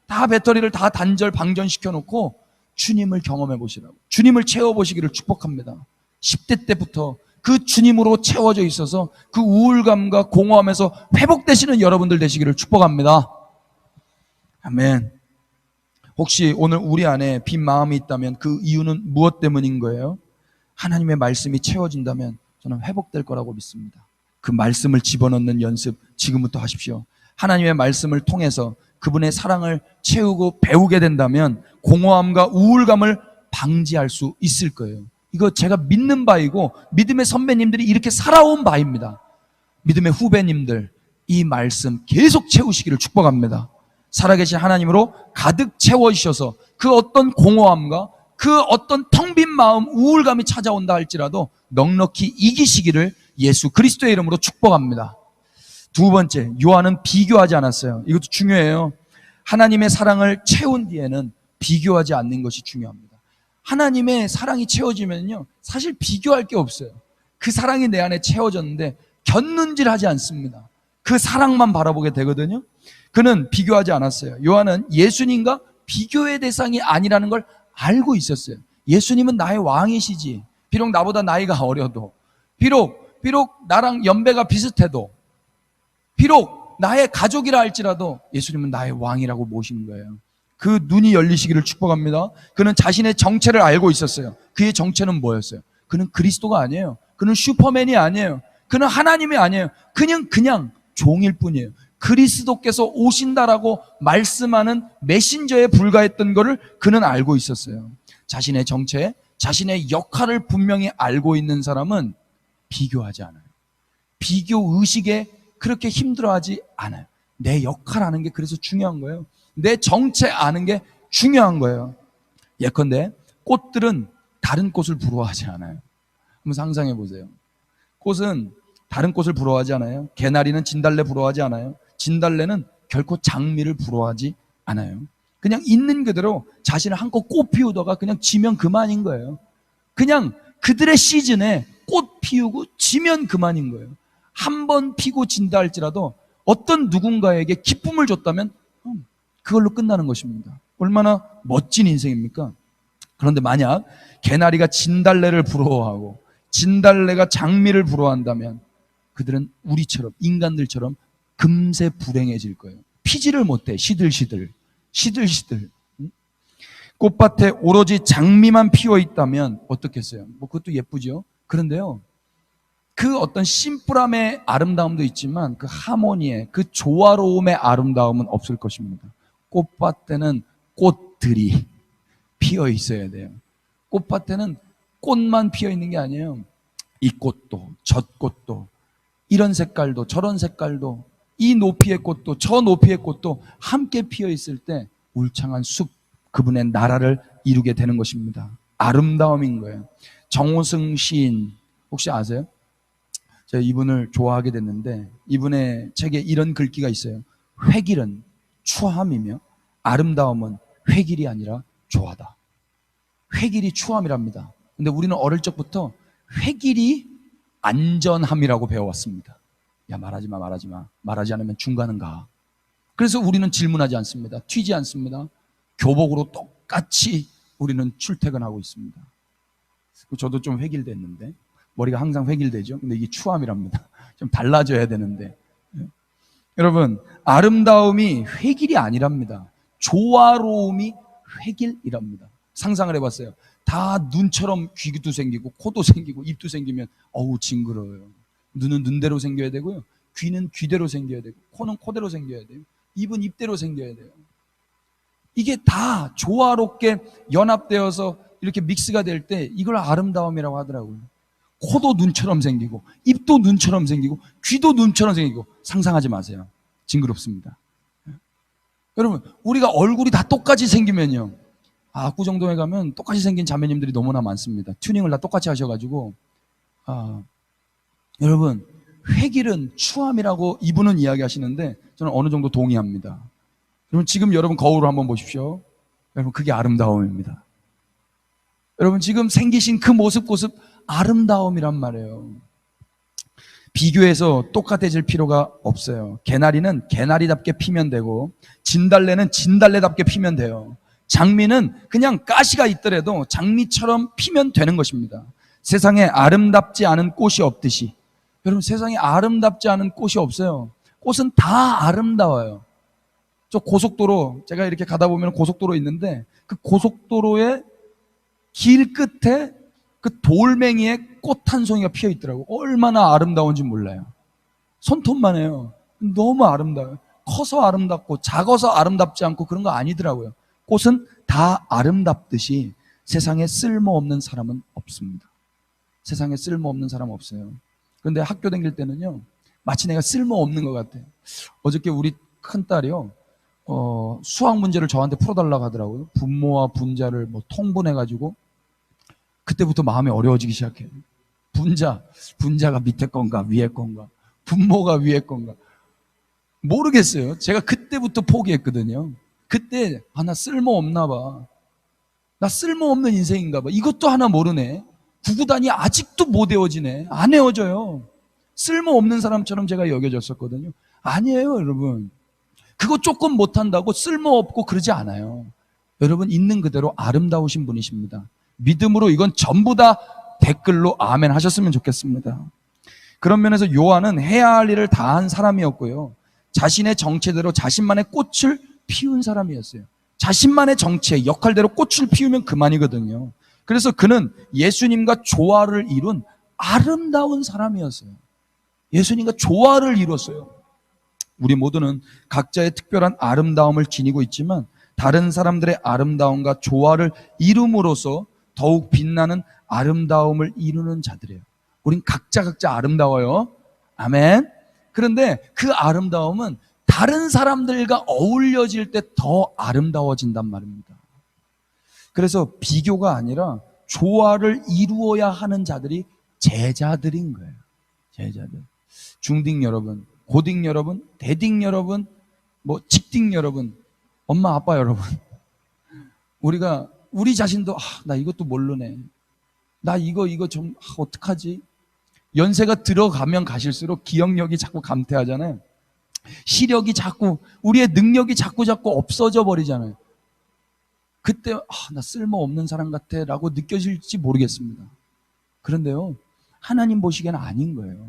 다 배터리를 다 단절, 방전시켜 놓고 주님을 경험해 보시라고. 주님을 채워보시기를 축복합니다. 10대 때부터 그 주님으로 채워져 있어서 그 우울감과 공허함에서 회복되시는 여러분들 되시기를 축복합니다. 아멘. 혹시 오늘 우리 안에 빈 마음이 있다면 그 이유는 무엇 때문인 거예요? 하나님의 말씀이 채워진다면 저는 회복될 거라고 믿습니다. 그 말씀을 집어넣는 연습 지금부터 하십시오. 하나님의 말씀을 통해서 그분의 사랑을 채우고 배우게 된다면 공허함과 우울감을 방지할 수 있을 거예요. 이거 제가 믿는 바이고 믿음의 선배님들이 이렇게 살아온 바입니다. 믿음의 후배님들, 이 말씀 계속 채우시기를 축복합니다. 살아계신 하나님으로 가득 채워주셔서 그 어떤 공허함과 그 어떤 텅 빈 마음, 우울감이 찾아온다 할지라도 넉넉히 이기시기를 예수 그리스도의 이름으로 축복합니다. 두 번째, 요한은 비교하지 않았어요. 이것도 중요해요. 하나님의 사랑을 채운 뒤에는 비교하지 않는 것이 중요합니다. 하나님의 사랑이 채워지면요, 사실 비교할 게 없어요. 그 사랑이 내 안에 채워졌는데 곁눈질하지 않습니다. 그 사랑만 바라보게 되거든요. 그는 비교하지 않았어요. 요한은 예수님과 비교의 대상이 아니라는 걸 알고 있었어요. 예수님은 나의 왕이시지. 비록 나보다 나이가 어려도, 비록 나랑 연배가 비슷해도, 비록 나의 가족이라 할지라도 예수님은 나의 왕이라고 모신 거예요. 그 눈이 열리시기를 축복합니다. 그는 자신의 정체를 알고 있었어요. 그의 정체는 뭐였어요? 그는 그리스도가 아니에요. 그는 슈퍼맨이 아니에요. 그는 하나님이 아니에요. 그냥 종일 뿐이에요. 그리스도께서 오신다라고 말씀하는 메신저에 불과했던 것을 그는 알고 있었어요. 자신의 정체, 자신의 역할을 분명히 알고 있는 사람은 비교하지 않아요. 비교 의식에 그렇게 힘들어하지 않아요. 내 역할 아는 게 그래서 중요한 거예요. 내 정체 아는 게 중요한 거예요. 예컨대 꽃들은 다른 꽃을 부러워하지 않아요. 한번 상상해 보세요. 꽃은 다른 꽃을 부러워하지 않아요. 개나리는 진달래 부러워하지 않아요. 진달래는 결코 장미를 부러워하지 않아요. 그냥 있는 그대로 자신을 한껏 꽃 피우다가 그냥 지면 그만인 거예요. 그냥 그들의 시즌에 꽃 피우고 지면 그만인 거예요. 한 번 피고 진다 할지라도 어떤 누군가에게 기쁨을 줬다면 그걸로 끝나는 것입니다. 얼마나 멋진 인생입니까? 그런데 만약 개나리가 진달래를 부러워하고 진달래가 장미를 부러워한다면 그들은 우리처럼, 인간들처럼 금세 불행해질 거예요. 피지를 못해. 시들시들. 꽃밭에 오로지 장미만 피어 있다면 어떻겠어요? 그것도 예쁘죠. 그런데요, 그 어떤 심플함의 아름다움도 있지만 그 하모니의, 그 조화로움의 아름다움은 없을 것입니다. 꽃밭에는 꽃들이 피어 있어야 돼요. 꽃밭에는 꽃만 피어 있는 게 아니에요. 이 꽃도 저 꽃도 이런 색깔도 저런 색깔도 이 높이의 꽃도 저 높이의 꽃도 함께 피어 있을 때 울창한 숲, 그분의 나라를 이루게 되는 것입니다. 아름다움인 거예요. 정호승 시인 혹시 아세요? 제가 이분을 좋아하게 됐는데 이분의 책에 이런 글귀가 있어요. 획일은 추함이며 아름다움은 획일이 아니라 조화다. 획일이 추함이랍니다. 근데 우리는 어릴 적부터 획일이 안전함이라고 배워왔습니다. 야, 말하지 마. 말하지 않으면 중간은 가. 그래서 우리는 질문하지 않습니다. 튀지 않습니다. 교복으로 똑같이 우리는 출퇴근하고 있습니다. 저도 좀 획일됐는데 머리가 항상 획일되죠. 근데 이게 추함이랍니다. 좀 달라져야 되는데. 여러분, 아름다움이 획일이 아니랍니다. 조화로움이 획일이랍니다. 상상을 해봤어요. 다 눈처럼 귀도 생기고 코도 생기고 입도 생기면 어우 징그러워요. 눈은 눈대로 생겨야 되고요. 귀는 귀대로 생겨야 되고 코는 코대로 생겨야 돼요. 입은 입대로 생겨야 돼요. 이게 다 조화롭게 연합되어서 이렇게 믹스가 될 때 이걸 아름다움이라고 하더라고요. 코도 눈처럼 생기고 입도 눈처럼 생기고 귀도 눈처럼 생기고 상상하지 마세요. 징그럽습니다. 여러분, 우리가 얼굴이 다 똑같이 생기면요, 압구정동에 가면 똑같이 생긴 자매님들이 너무나 많습니다. 튜닝을 다 똑같이 하셔가지고 여러분, 획일은 추함이라고 이분은 이야기하시는데 저는 어느 정도 동의합니다. 여러분 지금 여러분 거울을 한번 보십시오. 여러분 그게 아름다움입니다. 여러분 지금 생기신 그 모습 아름다움이란 말이에요. 비교해서 똑같아질 필요가 없어요. 개나리는 개나리답게 피면 되고 진달래는 진달래답게 피면 돼요. 장미는 그냥 가시가 있더라도 장미처럼 피면 되는 것입니다. 세상에 아름답지 않은 꽃이 없듯이 여러분 세상에 아름답지 않은 꽃이 없어요. 꽃은 다 아름다워요. 저 고속도로 제가 이렇게 가다 보면 고속도로 있는데 그 고속도로의 길 끝에 그 돌멩이에 꽃 한 송이가 피어 있더라고요. 얼마나 아름다운지 몰라요. 손톱만 해요. 너무 아름다워요. 커서 아름답고 작아서 아름답지 않고 그런 거 아니더라고요. 꽃은 다 아름답듯이 세상에 쓸모없는 사람은 없습니다. 세상에 쓸모없는 사람 없어요. 그런데 학교 다닐 때는요 마치 내가 쓸모없는 것 같아요. 어저께 우리 큰딸이요 수학 문제를 저한테 풀어달라고 하더라고요. 분모와 분자를 통분해가지고 그때부터 마음이 어려워지기 시작해요. 분자가 밑에 건가 위에 건가, 분모가 위에 건가 모르겠어요. 제가 그때부터 포기했거든요. 그때 나 쓸모없나 봐. 나 쓸모없는 인생인가 봐. 이것도 하나 모르네. 구구단이 아직도 못 외워지네. 안 외워져요. 쓸모없는 사람처럼 제가 여겨졌었거든요. 아니에요, 여러분. 그거 조금 못한다고 쓸모없고 그러지 않아요. 여러분 있는 그대로 아름다우신 분이십니다. 믿음으로 이건 전부 다 댓글로 아멘 하셨으면 좋겠습니다. 그런 면에서 요한은 해야 할 일을 다한 사람이었고요. 자신의 정체대로 자신만의 꽃을 피운 사람이었어요. 자신만의 정체, 역할대로 꽃을 피우면 그만이거든요. 그래서 그는 예수님과 조화를 이룬 아름다운 사람이었어요. 예수님과 조화를 이뤘어요. 우리 모두는 각자의 특별한 아름다움을 지니고 있지만 다른 사람들의 아름다움과 조화를 이룸으로써 더욱 빛나는 아름다움을 이루는 자들이에요. 우린 각자 아름다워요. 아멘. 그런데 그 아름다움은 다른 사람들과 어울려질 때 더 아름다워진단 말입니다. 그래서 비교가 아니라 조화를 이루어야 하는 자들이 제자들인 거예요. 제자들. 중딩 여러분, 고딩 여러분, 대딩 여러분, 직딩 여러분, 엄마 아빠 여러분, 우리가 우리 자신도 나 이것도 모르네. 나 이거 좀 어떡하지? 연세가 들어가면 가실수록 기억력이 자꾸 감퇴하잖아요. 시력이 자꾸, 우리의 능력이 자꾸 없어져 버리잖아요. 그때 나 쓸모없는 사람 같아 라고 느껴질지 모르겠습니다. 그런데요, 하나님 보시기에는 아닌 거예요.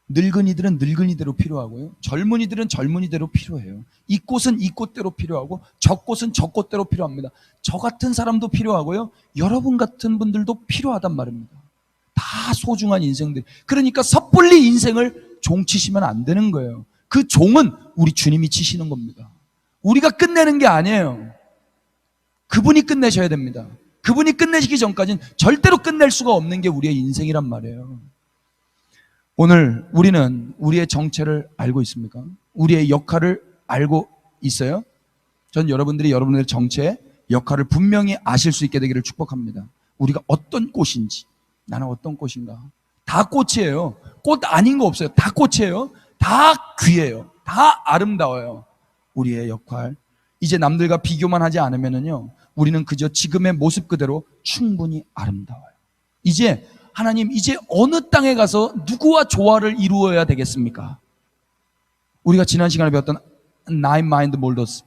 늙은이들은 늙은이대로 필요하고요, 젊은이들은 젊은이대로 필요해요. 이 꽃은 이 꽃대로 필요하고 저 꽃은 저 꽃대로 필요합니다. 저 같은 사람도 필요하고요, 여러분 같은 분들도 필요하단 말입니다. 다 소중한 인생들. 그러니까 섣불리 인생을 종치시면 안 되는 거예요. 그 종은 우리 주님이 치시는 겁니다. 우리가 끝내는 게 아니에요. 그분이 끝내셔야 됩니다. 그분이 끝내시기 전까지는 절대로 끝낼 수가 없는 게 우리의 인생이란 말이에요. 오늘 우리는 우리의 정체를 알고 있습니까? 우리의 역할을 알고 있어요? 전 여러분들이 여러분들의 정체, 역할을 분명히 아실 수 있게 되기를 축복합니다. 우리가 어떤 꽃인지, 나는 어떤 꽃인가? 다 꽃이에요. 꽃 아닌 거 없어요. 다 꽃이에요. 다 귀해요. 다 아름다워요. 우리의 역할. 이제 남들과 비교만 하지 않으면요, 우리는 그저 지금의 모습 그대로 충분히 아름다워요. 이제 하나님, 이제 어느 땅에 가서 누구와 조화를 이루어야 되겠습니까? 우리가 지난 시간에 배웠던 Nine Mind Molders.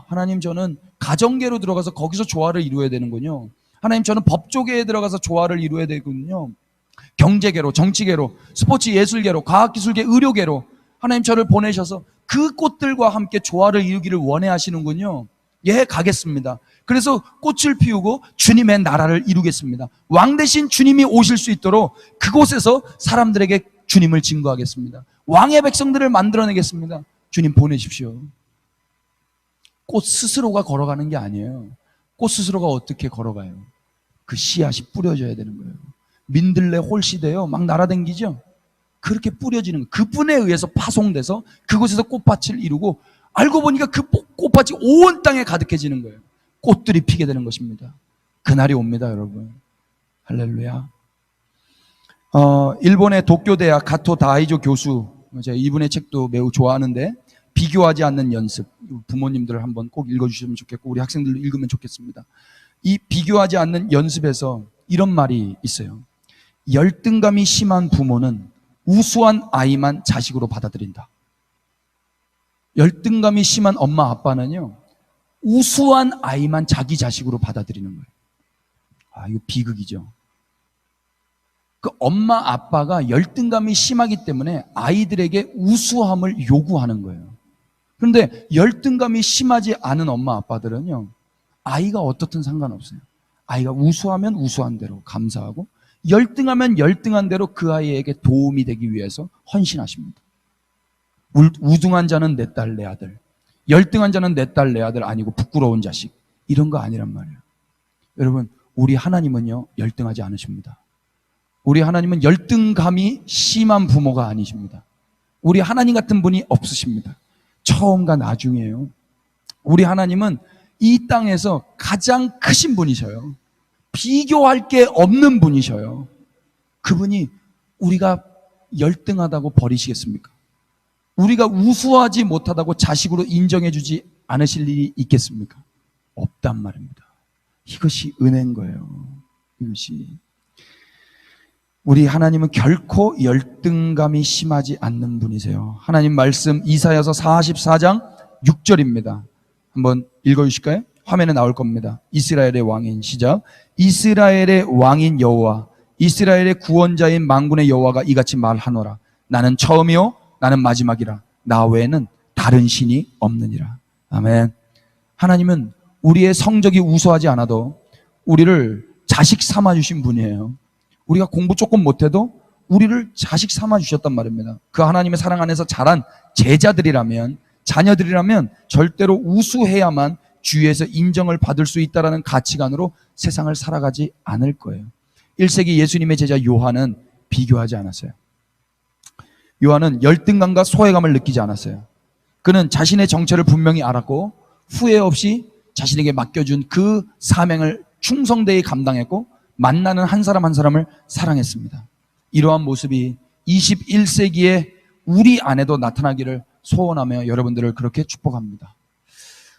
하나님, 저는 가정계로 들어가서 거기서 조화를 이루어야 되는군요. 하나님, 저는 법조계에 들어가서 조화를 이루어야 되군요. 경제계로, 정치계로, 스포츠 예술계로, 과학기술계, 의료계로 하나님 저를 보내셔서 그 꽃들과 함께 조화를 이루기를 원해 하시는군요. 예, 가겠습니다. 그래서 꽃을 피우고 주님의 나라를 이루겠습니다. 왕 대신 주님이 오실 수 있도록 그곳에서 사람들에게 주님을 증거하겠습니다. 왕의 백성들을 만들어내겠습니다. 주님 보내십시오. 꽃 스스로가 걸어가는 게 아니에요. 꽃 스스로가 어떻게 걸어가요? 그 씨앗이 뿌려져야 되는 거예요. 민들레 홀시대요, 막 날아다니죠. 그렇게 뿌려지는 거예요. 그분에 의해서 파송돼서 그곳에서 꽃밭을 이루고, 알고 보니까 그 꽃밭이 온 땅에 가득해지는 거예요. 꽃들이 피게 되는 것입니다. 그날이 옵니다, 여러분. 할렐루야. 일본의 도쿄대학 가토 다이조 교수, 제가 이분의 책도 매우 좋아하는데, 비교하지 않는 연습, 부모님들 한번 꼭 읽어주시면 좋겠고 우리 학생들도 읽으면 좋겠습니다. 이 비교하지 않는 연습에서 이런 말이 있어요. 열등감이 심한 부모는 우수한 아이만 자식으로 받아들인다. 열등감이 심한 엄마 아빠는요, 우수한 아이만 자기 자식으로 받아들이는 거예요. 아, 이거 비극이죠. 그 엄마 아빠가 열등감이 심하기 때문에 아이들에게 우수함을 요구하는 거예요. 그런데 열등감이 심하지 않은 엄마 아빠들은요, 아이가 어떻든 상관없어요. 아이가 우수하면 우수한 대로 감사하고, 열등하면 열등한 대로 그 아이에게 도움이 되기 위해서 헌신하십니다. 우등한 자는 내 딸 내 아들, 열등한 자는 내 딸 내 아들 아니고 부끄러운 자식, 이런 거 아니란 말이에요. 여러분, 우리 하나님은요 열등하지 않으십니다. 우리 하나님은 열등감이 심한 부모가 아니십니다. 우리 하나님 같은 분이 없으십니다. 처음과 나중이에요. 우리 하나님은 이 땅에서 가장 크신 분이셔요. 비교할 게 없는 분이셔요. 그분이 우리가 열등하다고 버리시겠습니까? 우리가 우수하지 못하다고 자식으로 인정해 주지 않으실 일이 있겠습니까? 없단 말입니다. 이것이 은혜인 거예요. 이것이. 우리 하나님은 결코 열등감이 심하지 않는 분이세요. 하나님 말씀 이사야서 44장 6절입니다. 한번 읽어주실까요? 화면에 나올 겁니다. 이스라엘의 왕인, 시작. 이스라엘의 왕인 여호와, 이스라엘의 구원자인 만군의 여호와가 이같이 말하노라. 나는 처음이요 나는 마지막이라. 나 외에는 다른 신이 없느니라. 아멘. 하나님은 우리의 성적이 우수하지 않아도 우리를 자식 삼아주신 분이에요. 우리가 공부 조금 못해도 우리를 자식 삼아주셨단 말입니다. 그 하나님의 사랑 안에서 자란 제자들이라면, 자녀들이라면 절대로 우수해야만 주위에서 인정을 받을 수 있다는 가치관으로 세상을 살아가지 않을 거예요. 1세기 예수님의 제자 요한은 비교하지 않았어요. 요한은 열등감과 소외감을 느끼지 않았어요. 그는 자신의 정체를 분명히 알았고 후회 없이 자신에게 맡겨준 그 사명을 충성되이 감당했고 만나는 한 사람 한 사람을 사랑했습니다. 이러한 모습이 21세기에 우리 안에도 나타나기를 소원하며 여러분들을 그렇게 축복합니다.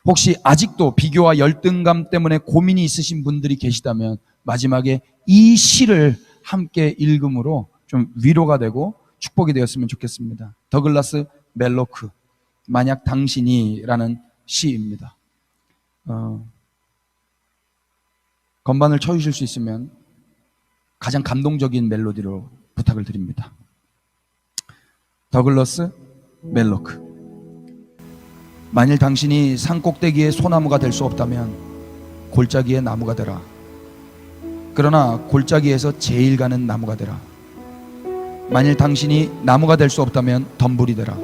혹시 아직도 비교와 열등감 때문에 고민이 있으신 분들이 계시다면 마지막에 이 시를 함께 읽음으로 좀 위로가 되고 축복이 되었으면 좋겠습니다. 더글라스 멜로크, 만약 당신이라는 시입니다. 건반을 쳐주실 수 있으면 가장 감동적인 멜로디로 부탁을 드립니다. 더글라스 멜로크. 만일 당신이 산꼭대기의 소나무가 될 수 없다면 골짜기의 나무가 되라. 그러나 골짜기에서 제일 가는 나무가 되라. 만일 당신이 나무가 될 수 없다면 덤불이 되라.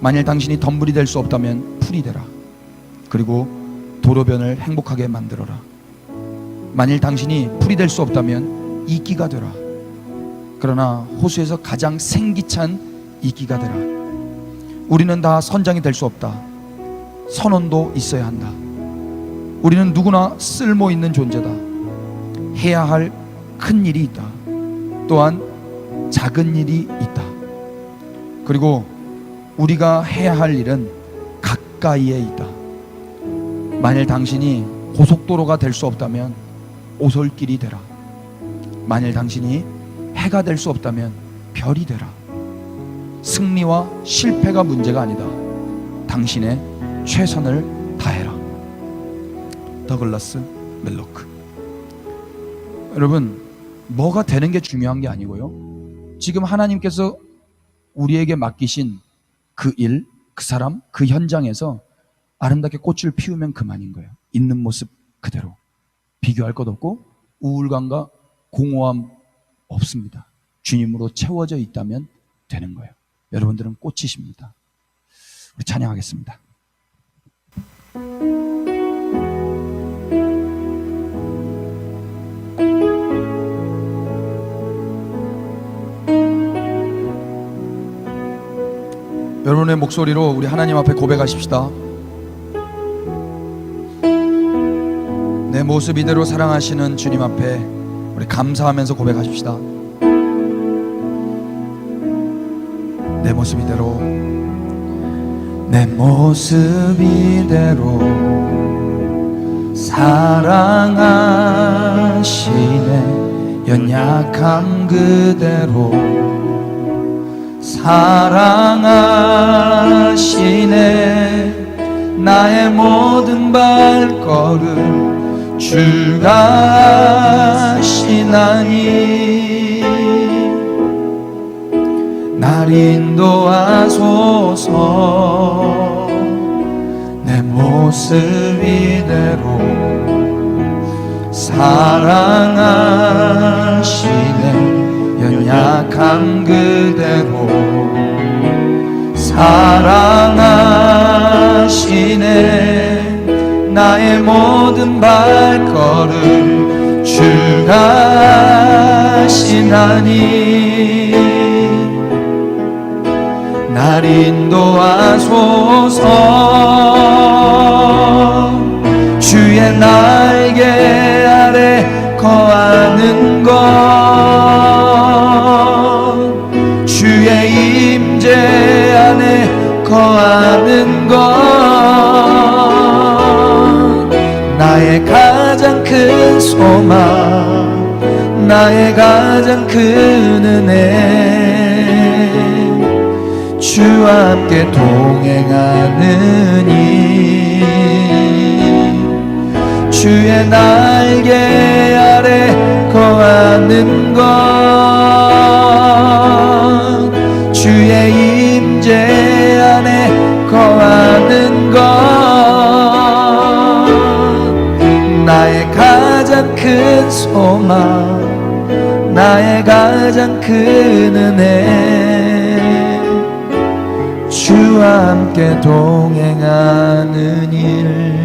만일 당신이 덤불이 될 수 없다면 풀이 되라. 그리고 도로변을 행복하게 만들어라. 만일 당신이 풀이 될 수 없다면 이끼가 되라. 그러나 호수에서 가장 생기찬 이끼가 되라. 우리는 다 선장이 될 수 없다. 선원도 있어야 한다. 우리는 누구나 쓸모 있는 존재다. 해야 할 큰 일이 있다. 또한 작은 일이 있다. 그리고 우리가 해야 할 일은 가까이에 있다. 만일 당신이 고속도로가 될 수 없다면 오솔길이 되라. 만일 당신이 해가 될 수 없다면 별이 되라. 승리와 실패가 문제가 아니다. 당신의 최선을 다해라. 더글라스 멜로크. 여러분, 뭐가 되는 게 중요한 게 아니고요, 지금 하나님께서 우리에게 맡기신 그 일, 그 사람, 그 현장에서 아름답게 꽃을 피우면 그만인 거예요. 있는 모습 그대로. 비교할 것 없고 우울감과 공허함 없습니다. 주님으로 채워져 있다면 되는 거예요. 여러분들은 꽃이십니다. 우리 찬양하겠습니다. 여러분의 목소리로 우리 하나님 앞에 고백하십시다. 내 모습 이대로 사랑하시는 주님 앞에 우리 감사하면서 고백하십시다. 내 모습 이대로 내 모습 이대로 사랑하시네. 연약함 그대로 사랑하시네. 나의 모든 발걸음 주가 하시나니 날 인도하소서. 내 모습 이대로 사랑하시네. 연약함 그대로 사랑하시네. 나의 모든 발걸음 주가 하시나니 날 인도하소서. 주의 날개 아래 거하는 것, 주의 임재 안에 거하는 것, 나의 가장 큰 소망, 나의 가장 큰 은혜. 주와 함께 동행하느니 주의 날개 아래 거하는 것, 주의 임재 안에 거하는 것, 나의 가장 큰 소망, 나의 가장 큰 은혜. 주와 함께 동행하는 일.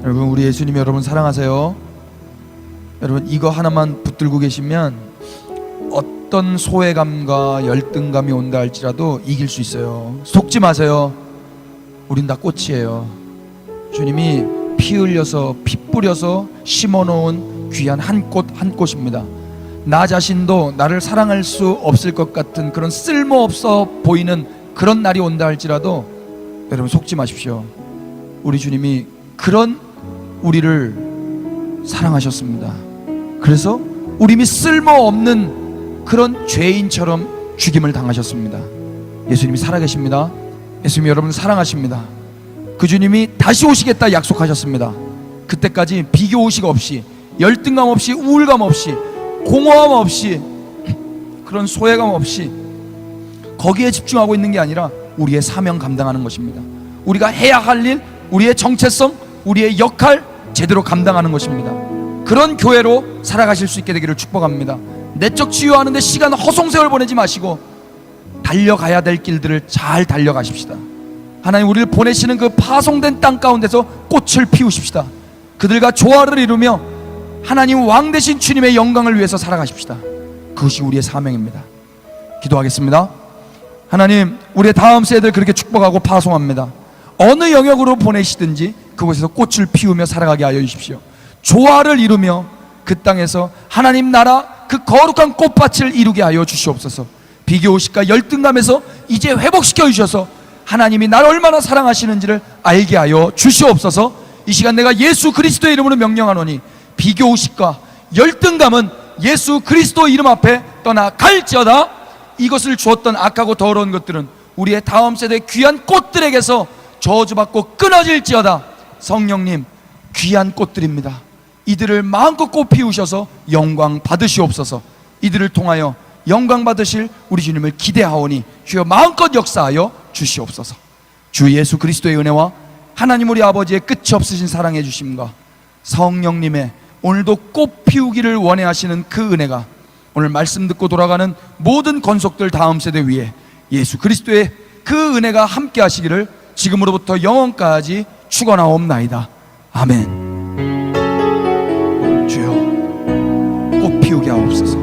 여러분, 우리 예수님이 여러분 사랑하세요. 여러분, 이거 하나만 붙들고 계시면 어떤 소외감과 열등감이 온다 할지라도 이길 수 있어요. 속지 마세요. 우린 다 꽃이에요. 주님이 피 흘려서 피 뿌려서 심어놓은 귀한 한 꽃 한 꽃입니다. 나 자신도 나를 사랑할 수 없을 것 같은 그런 쓸모없어 보이는 그런 날이 온다 할지라도 여러분 속지 마십시오. 우리 주님이 그런 우리를 사랑하셨습니다. 그래서 우리미 쓸모없는 그런 죄인처럼 죽임을 당하셨습니다. 예수님이 살아계십니다. 예수님이 여러분을 사랑하십니다. 그 주님이 다시 오시겠다 약속하셨습니다. 그때까지 비교의식 없이, 열등감 없이, 우울감 없이, 공허함 없이, 그런 소외감 없이 거기에 집중하고 있는 게 아니라 우리의 사명 감당하는 것입니다. 우리가 해야 할 일, 우리의 정체성, 우리의 역할 제대로 감당하는 것입니다. 그런 교회로 살아가실 수 있게 되기를 축복합니다. 내적 치유하는데 시간 허송세월 보내지 마시고 달려가야 될 길들을 잘 달려가십시다. 하나님, 우리를 보내시는 그 파송된 땅 가운데서 꽃을 피우십시다. 그들과 조화를 이루며 하나님 왕 되신 주님의 영광을 위해서 살아가십시다. 그것이 우리의 사명입니다. 기도하겠습니다. 하나님, 우리의 다음 세대를 그렇게 축복하고 파송합니다. 어느 영역으로 보내시든지 그곳에서 꽃을 피우며 살아가게 하여 주십시오. 조화를 이루며 그 땅에서 하나님 나라 그 거룩한 꽃밭을 이루게 하여 주시옵소서. 비교의식과 열등감에서 이제 회복시켜 주셔서 하나님이 나를 얼마나 사랑하시는지를 알게 하여 주시옵소서. 이 시간 내가 예수 그리스도의 이름으로 명령하노니 비교의식과 열등감은 예수 그리스도 이름 앞에 떠나갈지어다. 이것을 주었던 악하고 더러운 것들은 우리의 다음 세대 귀한 꽃들에게서 저주받고 끊어질지어다. 성령님, 귀한 꽃들입니다. 이들을 마음껏 꽃 피우셔서 영광 받으시옵소서. 이들을 통하여 영광 받으실 우리 주님을 기대하오니 주여 마음껏 역사하여 주시옵소서. 주 예수 그리스도의 은혜와 하나님 우리 아버지의 끝이 없으신 사랑해 주심과 성령님의 오늘도 꽃 피우기를 원해하시는 그 은혜가 오늘 말씀 듣고 돌아가는 모든 건속들 다음 세대 위에 예수 그리스도의 그 은혜가 함께 하시기를 지금으로부터 영원까지 축원하옵나이다. 아멘. 주여, 꽃 피우게 하옵소서.